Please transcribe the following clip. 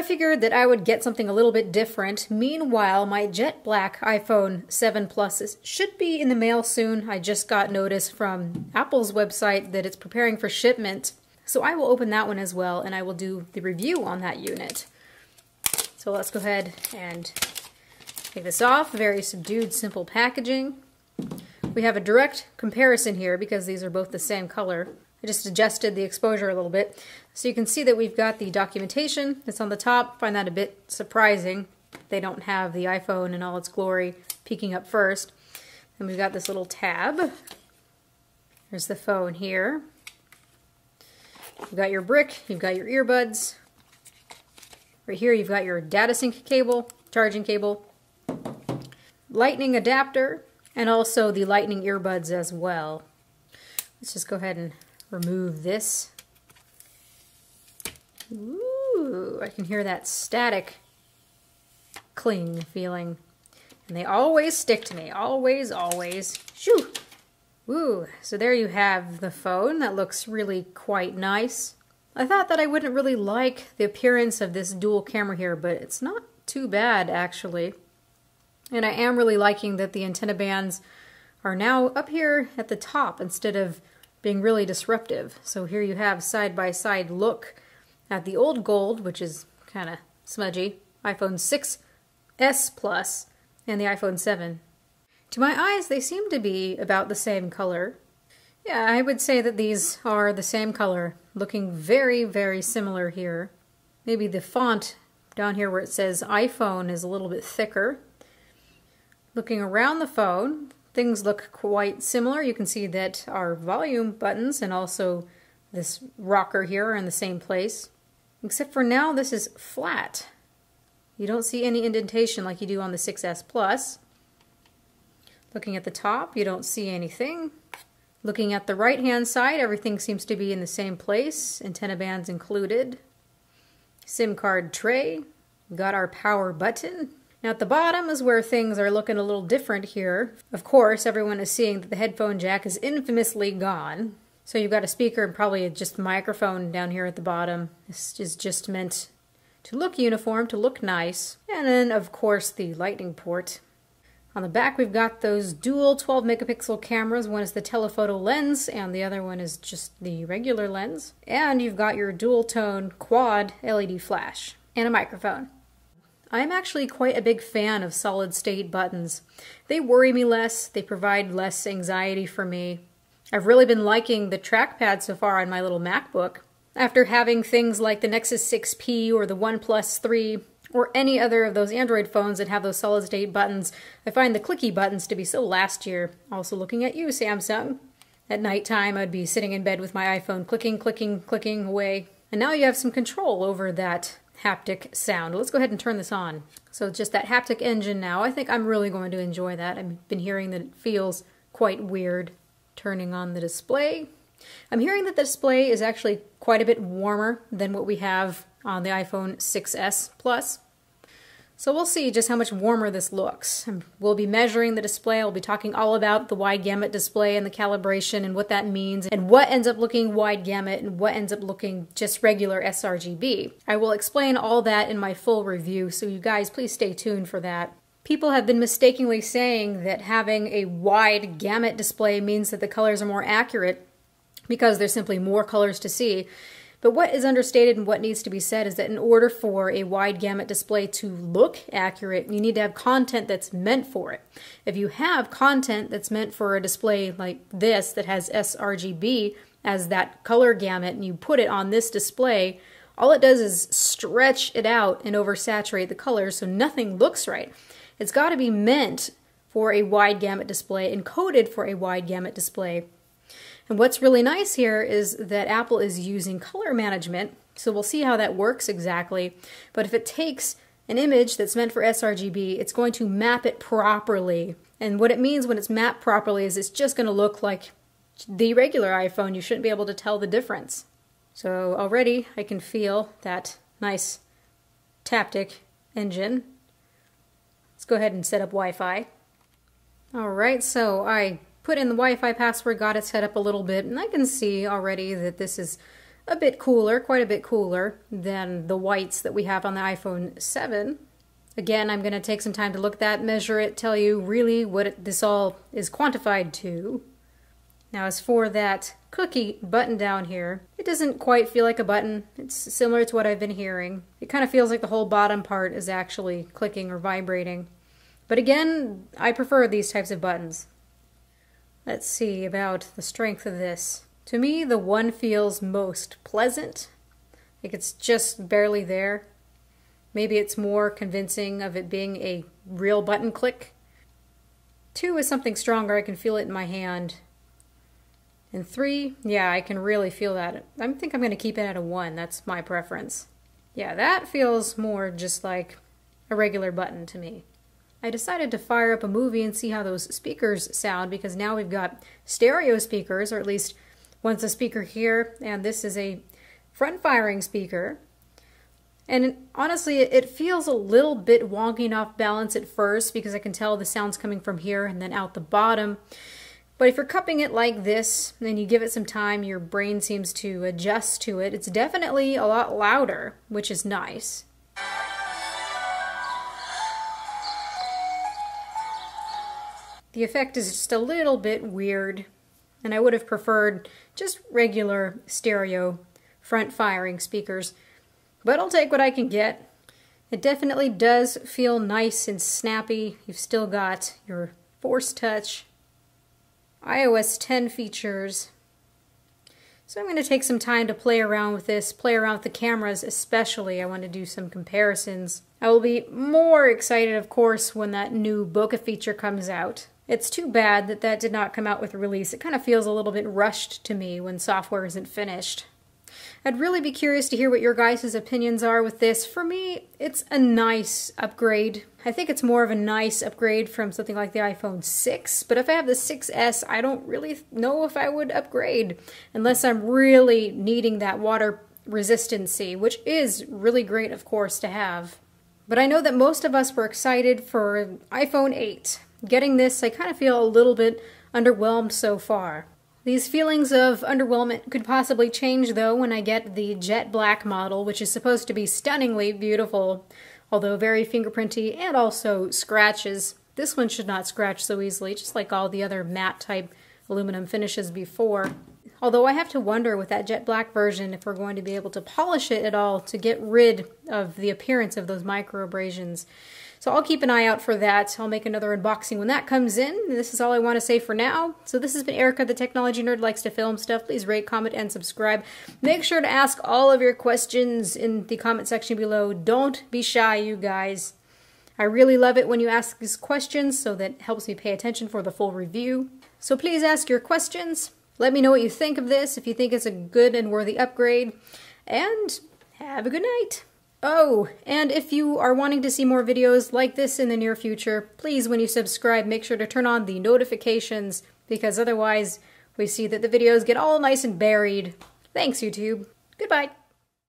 I figured that I would get something a little bit different. Meanwhile, my jet black iPhone 7 Plus should be in the mail soon. I just got notice from Apple's website that it's preparing for shipment. So I will open that one as well, and I will do the review on that unit. So let's go ahead and take this off. Very subdued, simple packaging. We have a direct comparison here because these are both the same color. I just adjusted the exposure a little bit. So you can see that we've got the documentation that's on the top. I find that a bit surprising. They don't have the iPhone in all its glory peeking up first. And we've got this little tab. There's the phone here. You've got your brick, you've got your earbuds. Right here you've got your data sync cable, charging cable, lightning adapter, and also the lightning earbuds as well. Let's just go ahead and remove this. Ooh, I can hear that static cling feeling. And they always stick to me, always, always. Shoo! Ooh, so there you have the phone. That looks really quite nice. I thought that I wouldn't really like the appearance of this dual camera here, but it's not too bad actually. And I am really liking that the antenna bands are now up here at the top instead of being really disruptive. So here you have side-by-side look at the old gold, which is kind of smudgy, iPhone 6s Plus, and the iPhone 7. To my eyes, they seem to be about the same color. Yeah, I would say that these are the same color, looking very, very similar here. Maybe the font down here where it says iPhone is a little bit thicker. Looking around the phone, things look quite similar. You can see that our volume buttons and also this rocker here are in the same place. Except for now, this is flat. You don't see any indentation like you do on the 6s Plus. Looking at the top, you don't see anything. Looking at the right-hand side, everything seems to be in the same place, antenna bands included. SIM card tray, got our power button. Now at the bottom is where things are looking a little different here. Of course, everyone is seeing that the headphone jack is infamously gone. So you've got a speaker and probably just a microphone down here at the bottom. This is just meant to look uniform, to look nice. And then, of course, the lightning port. On the back, we've got those dual 12 megapixel cameras. One is the telephoto lens, and the other one is just the regular lens. And you've got your dual tone quad LED flash and a microphone. I'm actually quite a big fan of solid state buttons. They worry me less, they provide less anxiety for me. I've really been liking the trackpad so far on my little MacBook. After having things like the Nexus 6P or the OnePlus 3 or any other of those Android phones that have those solid state buttons, I find the clicky buttons to be so last year. Also looking at you, Samsung. At nighttime, I'd be sitting in bed with my iPhone clicking, clicking, clicking away. And now you have some control over that haptic sound. Let's go ahead and turn this on. So just that haptic engine now. I think I'm really going to enjoy that. I've been hearing that it feels quite weird. Turning on the display. I'm hearing that the display is actually quite a bit warmer than what we have on the iPhone 6s Plus. So we'll see just how much warmer this looks. We'll be measuring the display. I'll be talking all about the wide gamut display and the calibration and what that means and what ends up looking wide gamut and what ends up looking just regular sRGB. I will explain all that in my full review, so you guys please stay tuned for that. People have been mistakenly saying that having a wide gamut display means that the colors are more accurate because there's simply more colors to see. But what is understated and what needs to be said is that in order for a wide gamut display to look accurate, you need to have content that's meant for it. If you have content that's meant for a display like this that has sRGB as that color gamut and you put it on this display, all it does is stretch it out and oversaturate the colors so nothing looks right. It's got to be meant for a wide gamut display, encoded for a wide gamut display. And what's really nice here is that Apple is using color management, so we'll see how that works exactly. But if it takes an image that's meant for sRGB, it's going to map it properly. And what it means when it's mapped properly is it's just going to look like the regular iPhone. You shouldn't be able to tell the difference. So already I can feel that nice Taptic engine. Let's go ahead and set up Wi-Fi. Alright, so I put in the Wi-Fi password, got it set up a little bit, and I can see already that this is a bit cooler, quite a bit cooler than the whites that we have on the iPhone 7. Again, I'm going to take some time to look at that, measure it, tell you really what this all is quantified to. Now as for that cookie button down here, it doesn't quite feel like a button. It's similar to what I've been hearing. It kind of feels like the whole bottom part is actually clicking or vibrating. But again, I prefer these types of buttons. Let's see about the strength of this. To me, the 1 feels most pleasant. Like it's just barely there. Maybe it's more convincing of it being a real button click. 2 is something stronger. I can feel it in my hand. And 3, yeah, I can really feel that. I think I'm going to keep it at a 1. That's my preference. Yeah, that feels more just like a regular button to me. I decided to fire up a movie and see how those speakers sound, because now we've got stereo speakers, or at least one's a speaker here, and this is a front-firing speaker. And honestly, it feels a little bit wonky and off balance at first, because I can tell the sound's coming from here and then out the bottom. But if you're cupping it like this, and you give it some time, your brain seems to adjust to it. It's definitely a lot louder, which is nice. The effect is just a little bit weird, and I would have preferred just regular stereo front-firing speakers. But I'll take what I can get. It definitely does feel nice and snappy. You've still got your Force Touch, iOS 10 features. So I'm going to take some time to play around with this, play around with the cameras especially. I want to do some comparisons. I will be more excited, of course, when that new bokeh feature comes out. It's too bad that that did not come out with a release. It kind of feels a little bit rushed to me when software isn't finished. I'd really be curious to hear what your guys' opinions are with this. For me, it's a nice upgrade. I think it's more of a nice upgrade from something like the iPhone 6, but if I have the 6S, I don't really know if I would upgrade unless I'm really needing that water resistancy, which is really great, of course, to have. But I know that most of us were excited for iPhone 8. Getting this, I kind of feel a little bit underwhelmed so far. These feelings of underwhelmment could possibly change, though, when I get the jet black model, which is supposed to be stunningly beautiful, although very fingerprinty and also scratches. This one should not scratch so easily, just like all the other matte-type aluminum finishes before. Although I have to wonder with that jet black version if we're going to be able to polish it at all to get rid of the appearance of those micro abrasions. So I'll keep an eye out for that. I'll make another unboxing when that comes in. This is all I want to say for now. So this has been Erica, the Technology Nerd, likes to film stuff. Please rate, comment, and subscribe. Make sure to ask all of your questions in the comment section below. Don't be shy, you guys. I really love it when you ask these questions, so that helps me pay attention for the full review. So please ask your questions. Let me know what you think of this, if you think it's a good and worthy upgrade. And have a good night. Oh, and if you are wanting to see more videos like this in the near future, please, when you subscribe, make sure to turn on the notifications, because otherwise we see that the videos get all nice and buried. Thanks, YouTube. Goodbye.